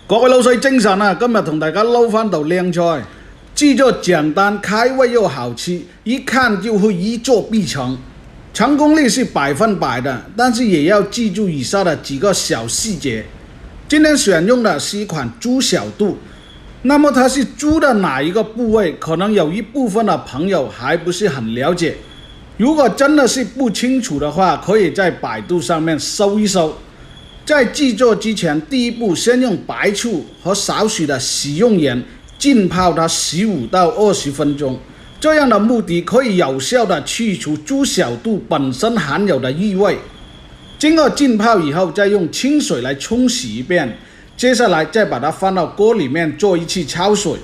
各位老細精神啊！今日同大家撈翻道靚菜，製作簡單、開胃又好吃，一看就會一做必成，成功率是100%的，但是也要記住以下的幾個小細節。今天選用的是一款豬小肚，那麼它是豬的哪一個部位？可能有一部分的朋友還不是很了解。如果真的是不清楚的話，可以在百度上面搜一搜。在制作之前，第一步先用白醋和少許的食用鹽浸泡它15到20分鐘，這樣的目的可以有效的去除豬小肚本身含有的異味。經過浸泡以後，再用清水來沖洗一遍，接下來再把它放到鍋裡面做一次焯水，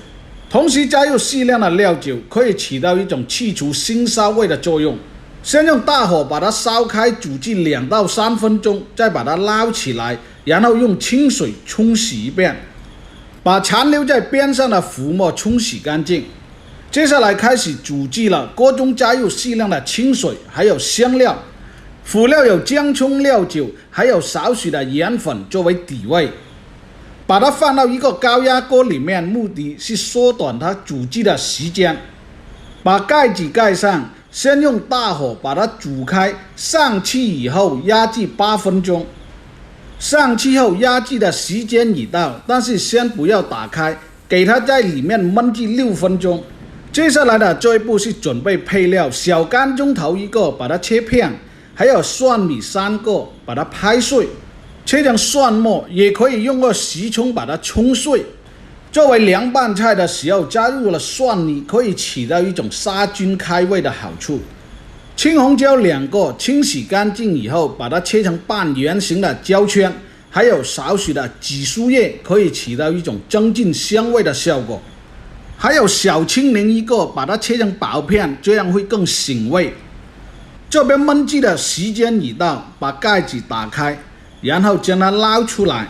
同時加入適量的料酒，可以起到一種去除腥臊味的作用。先用大火把它燒開，煮至2到3分鐘，再把它撈起來，然後用清水沖洗一遍，把殘留在邊上的浮沫沖洗乾淨。接下來開始煮製了，鍋中加入適量的清水，還有香料，輔料有薑蔥料酒，還有少許的鹽粉作為底味。把它放到一個高壓鍋裡面，目的是縮短它煮製的時間。把蓋子蓋上。先用大火把它煮開，上氣以後壓制8分鐘。上氣後壓制的時間已到，但是先不要打開，給它在裡面燜至6分鐘。接下來的這一步是準備配料：小乾葱頭1個，把它切片；還有蒜米3個，把它拍碎，切成蒜末，也可以用個時蔥把它沖碎。作為涼拌菜的時候，加入了蒜泥，可以起到一種殺菌開胃的好處。青紅椒2個，清洗乾淨以後，把它切成半圓形的椒圈，還有少許的紫蘇葉，可以起到一種增進香味的效果。還有小青檸1個，把它切成薄片，這樣會更醒胃。這邊燜製的時間已到，把蓋子打開，然後將它撈出來。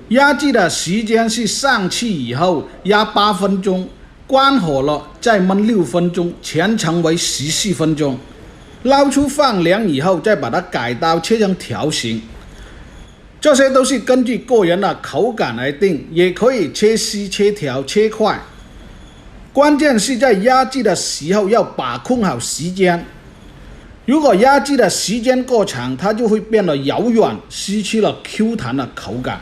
壓制的時間是上氣以後壓8分鐘，關火了再燜6分鐘，全程為14分鐘。撈出放涼以後，再把它改刀切成條形。這些都是根據個人的口感來定，也可以切絲、切條、切塊。關鍵是在壓制的時候要把控好時間。如果壓制的時間過長，它就會變得柔軟，失去了 Q 彈的口感。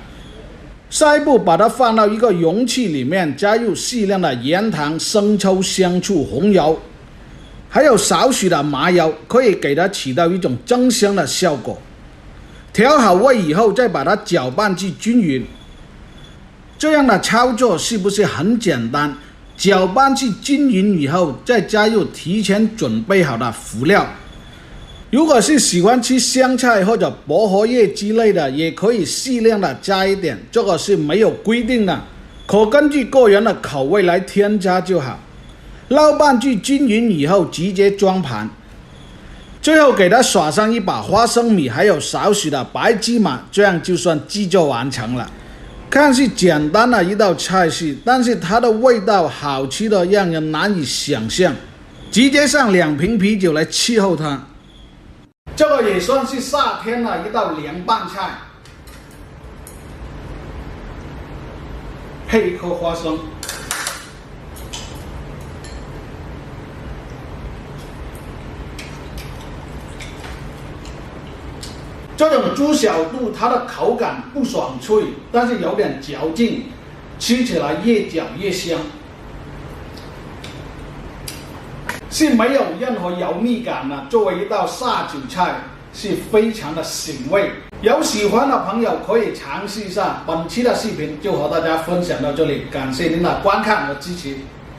下一步把它放到一個容器裡面，加入適量的鹽糖、生抽、香醋、紅油，還有少許的麻油，可以給它起到一種增香的效果。調好味以後，再把它攪拌至均勻。這樣的操作是不是很簡單？攪拌至均勻以後，再加入提前準備好的輔料。如果是喜歡吃香菜或者薄荷葉之類的，也可以適量的加一點，這個是沒有規定的，可根據個人的口味來添加就好。撈拌至均勻以後，直接裝盤。最後給它撒上一把花生米，還有少許的白芝麻，這樣就算製作完成了。看似簡單的一道菜式，但是它的味道好吃的讓人難以想象。直接上2瓶啤酒來伺候它。這個也算是夏天的一道涼拌菜，配一顆花生。這種豬小肚它的口感不爽脆，但是有點嚼勁，吃起來越嚼越香，是沒有任何油膩感的。作為一道下酒菜，是非常的醒胃。有喜歡的朋友可以嘗試一下。本期的視頻就和大家分享到這裡，感謝您的觀看和支持。